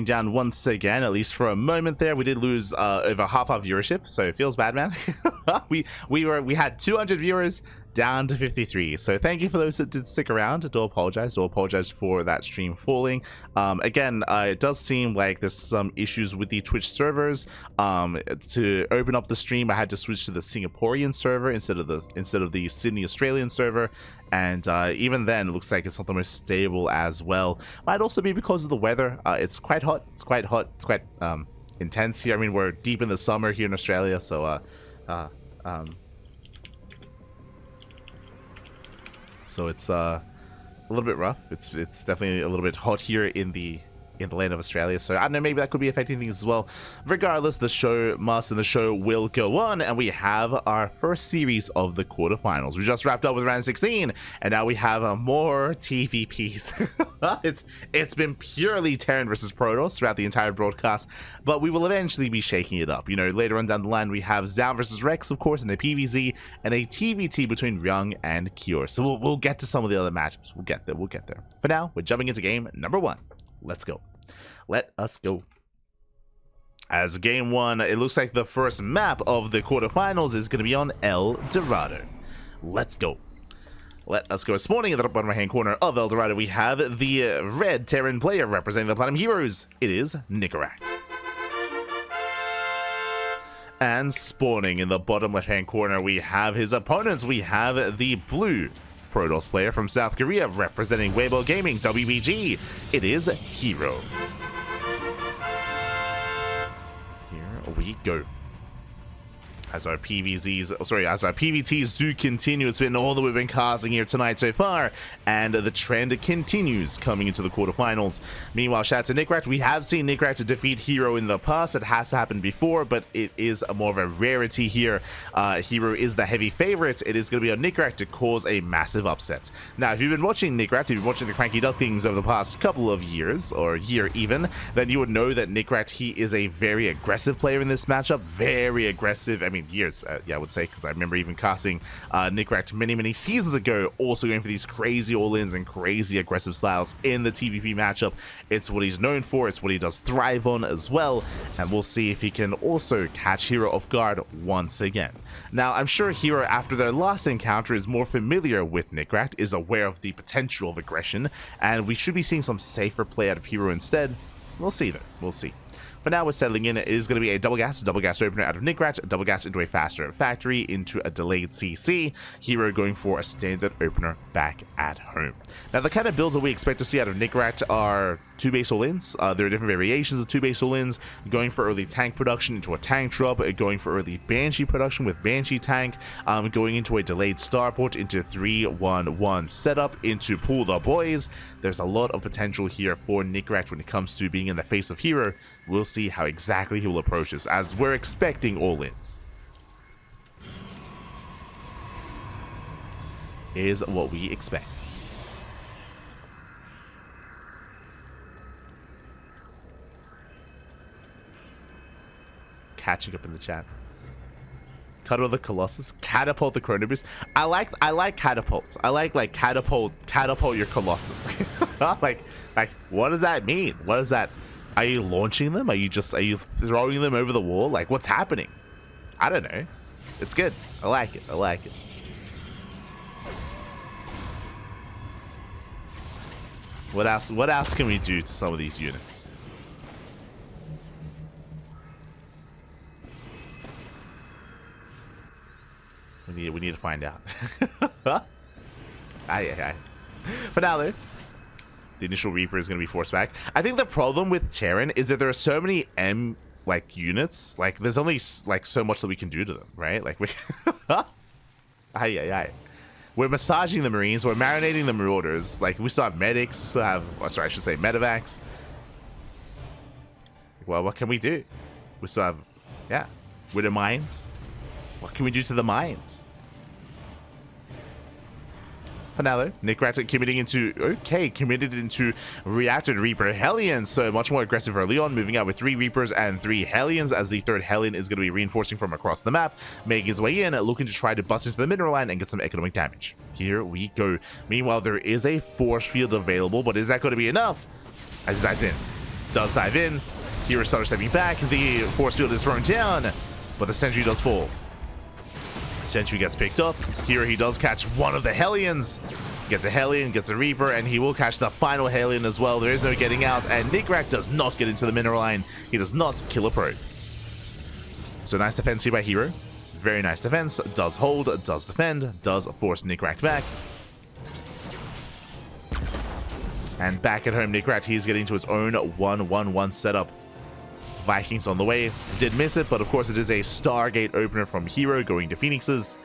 dropping down once again, at least for a moment there. We did lose over half our viewership, so it feels bad, man. we had 200 viewers down to 53. So thank you for those that did stick around. Do apologize for that stream falling. Again, it does seem like there's some issues with the Twitch servers. To open up the stream, I had to switch to the Singaporean server instead of the Sydney Australian server. And even then, it looks like it's not the most stable as well. Might also be because of the weather. It's quite hot. It's quite intense here. I mean, we're deep in the summer here in Australia, so so it's a little bit rough. It's definitely a little bit hot here in the land of Australia, so I don't know, maybe that could be affecting things as well. Regardless, the show will go on, and we have our first series of the quarterfinals. We just wrapped up with round 16, and now we have more TVPs. It's been purely Terran versus Protoss throughout the entire broadcast, but we will eventually be shaking it up. You know, later on down the line, we have Down versus Rex, of course, in a PvZ, and a TVT between Ryung and Cure. So we'll get to some of the other matchups. We'll get there. For now, we're jumping into game number 1. Let's go. Let us go. As game 1, it looks like the first map of the quarterfinals is going to be on El Dorado. Let's go. Let us go. Spawning in the bottom right hand corner of El Dorado, we have the red Terran player representing the Platinum Heroes. It is Nicoract. And spawning in the bottom left hand corner, we have his opponents. We have the blue Protoss player from South Korea representing Weibo Gaming, WBG. It is herO. Here we go. As our PvTs do continue, it's been all that we've been casting here tonight so far, and the trend continues coming into the quarterfinals. Meanwhile, shout out to Nicoract. We have seen Nicoract defeat herO in the past. It has happened before, but it is more of a rarity here. herO is the heavy favorite. It is going to be on Nicoract to cause a massive upset. Now, if you've been watching Nicoract, if you've been watching the Cranky Ducklings over the past couple of years, or year even, then you would know that Nicoract, he is a very aggressive player in this matchup. Very aggressive. I mean, years, yeah, I would say, because I remember even casting Nicoract many seasons ago, also going for these crazy all-ins and crazy aggressive styles in the TVP matchup. It's what he's known for, it's what he does thrive on as well, and we'll see if he can also catch herO off guard once again. Now, I'm sure herO, after their last encounter, is more familiar with Nicoract, is aware of the potential of aggression, and we should be seeing some safer play out of herO instead. We'll see though, we'll see. For now, we're settling in. It is going to be a double gas opener out of Nicoract, a double gas into a faster factory, into a delayed CC. herO going for a standard opener back at home. Now, the kind of builds that we expect to see out of Nicoract are 2 base all-ins. There are different variations of 2 base all-ins, going for early tank production into a tank drop, going for early Banshee production with Banshee tank, going into a delayed starport into 3-1-1 setup, into pull the boys. There's a lot of potential here for Nicoract when it comes to being in the face of herO. We'll see how exactly he will approach this, as we're expecting all-ins. Is what we expect. Catching up in the chat. Cuddle the Colossus, catapult the Chronoboost. I like catapults. I like catapult your Colossus. like what does that mean? What is that? Are you launching them? Are you throwing them over the wall? Like, what's happening? I don't know. It's good. I like it. What else can we do to some of these units? We need to find out. Aye. For now though, the initial Reaper is going to be forced back. I think the problem with Terran is that there are so many units. Like, there's only like so much that we can do to them, right? Like, we aye. We're massaging the Marines, we're marinating the Marauders. Like, we still have medics, we still have, I should say medevacs. Well, what can we do? We still have, yeah, Widow Mines. What can we do to the mines? For now though, Nicoract committed into Reactor Reaper Hellions, so much more aggressive early on, moving out with 3 Reapers and 3 Hellions, as the 3rd Hellion is going to be reinforcing from across the map, making his way in, looking to try to bust into the mineral line and get some economic damage. Here we go. Meanwhile, there is a force field available, but is that going to be enough? As he dives in. does dive in. Hero starts stepping back. The force field is thrown down, but the sentry does fall. Sentry gets picked up. Here he does catch one of the Hellions. Gets a Hellion, gets a Reaper, and he will catch the final Hellion as well. There is no getting out, and Nicoract does not get into the mineral line. He does not kill a probe. So nice defense here by Hero. Very nice defense. Does hold, does defend, does force Nicoract back. And back at home, Nicoract, he's getting to his own 1-1-1 setup. Vikings on the way. Did miss it, but of course it is a Stargate opener from Hero going to Phoenixes.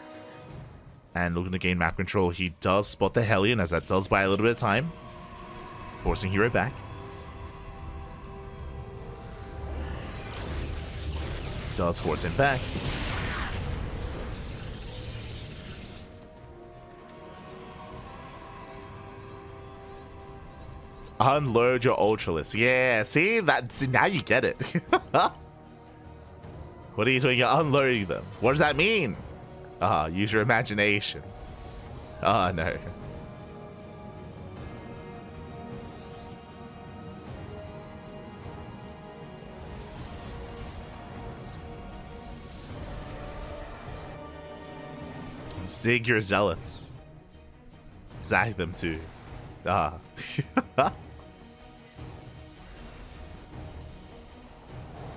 And looking to gain map control, he does spot the Hellion, as that does buy a little bit of time. Forcing Hero back. Does force him back. Unload your Ultralisk. Yeah, see? Now you get it. What are you doing? You're unloading them. What does that mean? Use your imagination. No. Zig your zealots. Zag them too.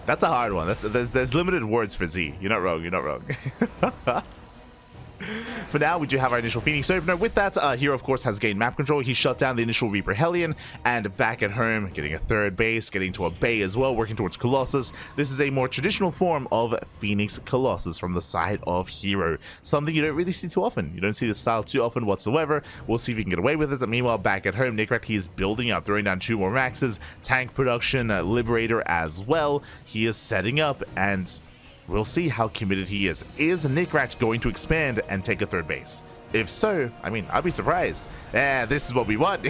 That's a hard one. There's limited words for Z. You're not wrong. You're not wrong. For now, we do have our initial Phoenix opener. With that, Hero, of course, has gained map control. He shut down the initial Reaper Hellion, and back at home, getting a third base, getting to a Bay as well, working towards Colossus. This is a more traditional form of Phoenix Colossus from the side of Hero. Something you don't really see too often. You don't see this style too often whatsoever. We'll see if he can get away with it. And meanwhile, back at home, Nicoract, he is building out, throwing down 2 more Maxes, tank production, Liberator as well. He is setting up, and we'll see how committed he is. Is Nicoract going to expand and take a third base? If so, I mean, I'd be surprised. This is what we want.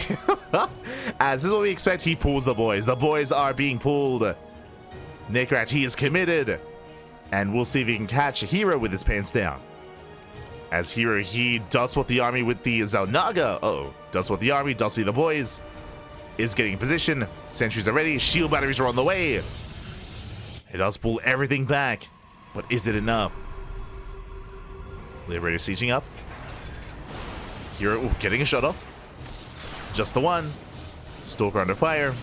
As this is what we expect, he pulls the boys. The boys are being pulled. Nicoract, he is committed. And we'll see if he can catch Hero with his pants down. As Hero, he does spot the army with the Zelnaga. Does spot the army, does see the boys. Is getting in position. Sentries are ready. Shield batteries are on the way. It does pull everything back. But is it enough? Liberator sieging up. Hero getting a shut off. Just the one. Stalker under fire.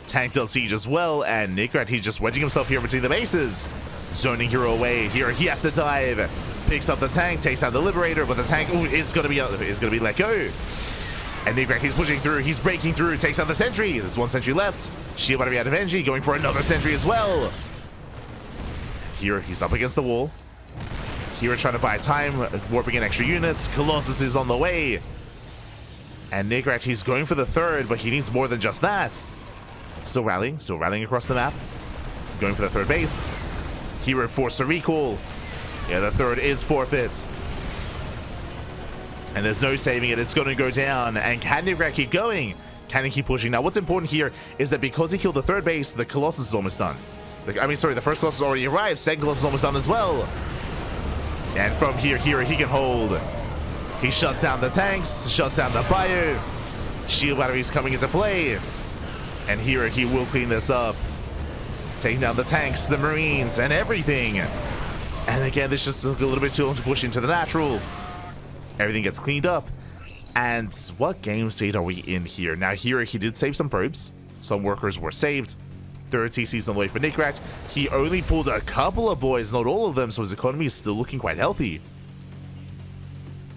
Tank does siege as well. And Nicoract, he's just wedging himself here between the bases. Zoning Hero away. Here he has to dive. Picks up the tank. Takes out the Liberator. But the tank is going to be let go. And Nicoract, he's pushing through. He's breaking through. Takes out the sentry. There's 1 sentry left. Shield battery out of energy. Going for another sentry as well. Here, he's up against the wall. Here, trying to buy time, warping in extra units. Colossus is on the way. And Nicoract, he's going for the third, but he needs more than just that. Still rallying across the map. Going for the third base. Hero forced to recall. Yeah, the third is forfeit. And there's no saving it. It's going to go down. And can Nicoract keep going? Can he keep pushing? Now, what's important here is that because he killed the third base, the Colossus is almost done. The first Colossus already arrived. Second Colossus is almost done as well. And from here, he can hold. He shuts down the tanks, shuts down the fire. Shield batteries coming into play. And here, he will clean this up. Taking down the tanks, the Marines, and everything. And again, this just took a little bit too long to push into the natural. Everything gets cleaned up. And what game state are we in here? Now, here, he did save some probes. Some workers were saved. Third TC's on the way for Nicoract. He only pulled a couple of boys, not all of them, so his economy is still looking quite healthy.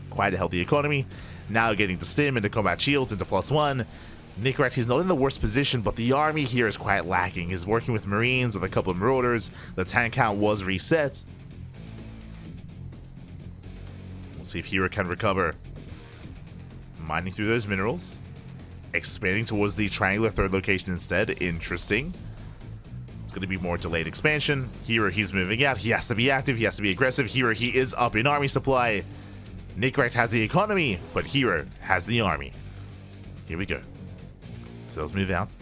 Quite a healthy economy. Now getting the stim into combat shields into +1. Nicoract, he's not in the worst position, but the army here is quite lacking. He's working with Marines, with a couple of Marauders. The tank count was reset. We'll see if Hero can recover. Mining through those minerals. Expanding towards the triangular third location instead. Interesting. It's going to be more delayed expansion. Here, he's moving out. He has to be active. He has to be aggressive. Here, he is up in army supply. Nicoract has the economy, but Hero has the army. Here we go. So let's move out.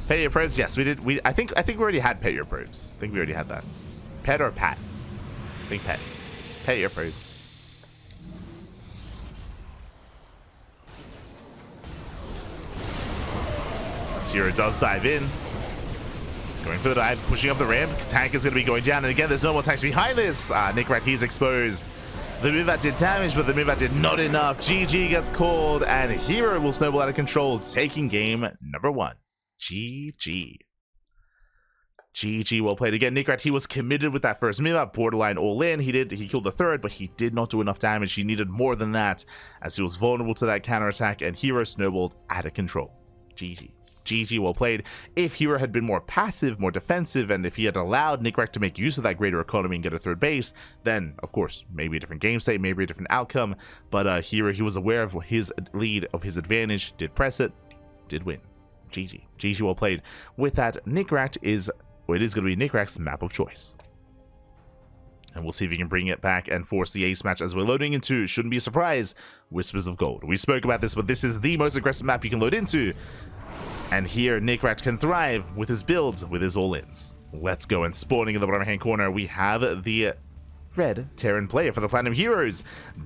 Pay your probes. Yes, we did. I think we already had pay your probes. I think we already had that. Pet or pat? I think pet. Pay your probes. herO does dive in. Going for the dive, pushing up the ramp. Tank is going to be going down. And again, there's no more tanks behind this. Nicoract, he's exposed. The move out did damage, but the move out did not enough. GG gets called, and herO will snowball out of control, taking game number 1. GG. GG, well played. Again, Nicoract, he was committed with that first move out, borderline all in. He killed the third, but he did not do enough damage. He needed more than that, as he was vulnerable to that counterattack, and herO snowballed out of control. GG. GG, well played. If herO had been more passive, more defensive, and if he had allowed Nicoract to make use of that greater economy and get a third base, then, of course, maybe a different game state, maybe a different outcome. But herO, he was aware of his lead, of his advantage, did press it, did win. GG. GG, well played. With that, Nicoract is, well, it is going to be Nicoract's map of choice. And we'll see if he can bring it back and force the ace match as we're loading into, shouldn't be a surprise, Whispers of Gold. We spoke about this, but this is the most aggressive map you can load into. And here, Nicoract can thrive with his builds, with his all-ins. Let's go. And spawning in the bottom hand corner, we have the red Terran player for the Platinum Heroes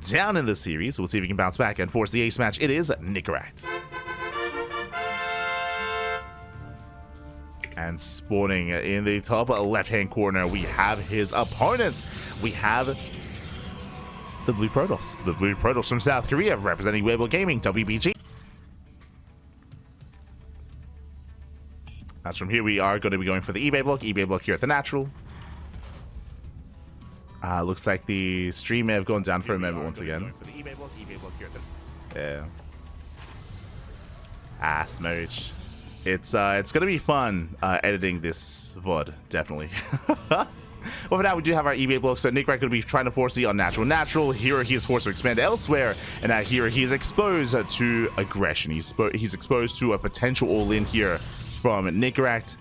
down in the series. We'll see if he can bounce back and force the ace match. It is Nicoract. And spawning in the top left-hand corner, we have his opponents. We have the Blue Protoss. The Blue Protoss from South Korea, representing Weibo Gaming, WBG. As from here, we are going to be going for the eBay block here at the natural. Looks like the stream may have gone down for a moment once again. Yeah. Smooch. It's going to be fun editing this VOD, definitely. Well, for now, we do have our eBay block, so Nicoract going to be trying to force the unnatural natural. herO, he is forced to expand elsewhere, and now herO, he is exposed to aggression. He's exposed to a potential all-in here from Nicoract.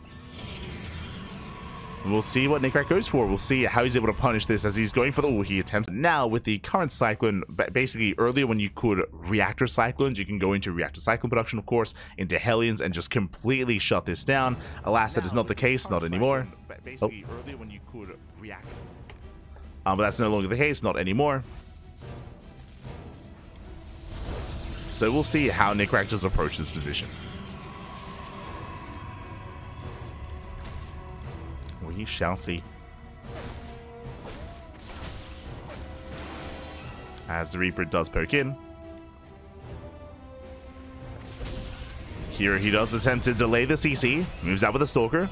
We'll see what Nicoract goes for. We'll see how he's able to punish this as he's going for the... he attempts. Now, with the current Cyclone, basically earlier when you could reactor Cyclones, you can go into reactor Cyclone production, of course, into Hellions, and just completely shut this down. Alas, that is not the case. Not anymore. Basically, earlier when you could react. But that's no longer the case. Not anymore. So we'll see how Nicoract does approach this position. We shall see. As the Reaper does poke in. Here he does attempt to delay the CC. Moves out with a Stalker.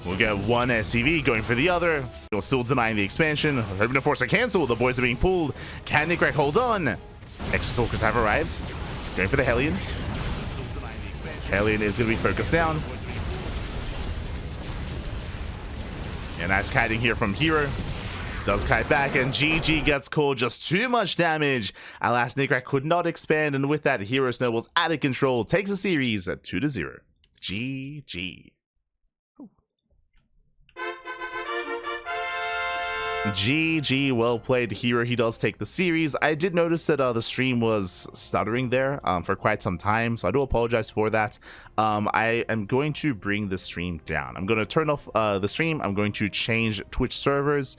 We'll get one SCV going for the other. He'll still denying the expansion. Hoping to force a cancel. The boys are being pulled. Can Nicoract hold on? X-Stalkers have arrived. Going for the Hellion. Hellion is going to be focused down. A nice kiting here from herO. Does kite back, and GG gets called. Just too much damage. Alas, Nicoract could not expand, and with that, herO snowballs out of control. Takes the series at 2-0. GG. GG, well played. herO, he does take the series. I did notice that the stream was stuttering there for quite some time, so I do apologize for that. I am going to bring the stream down. I'm going to turn off the stream. I'm going to change Twitch servers.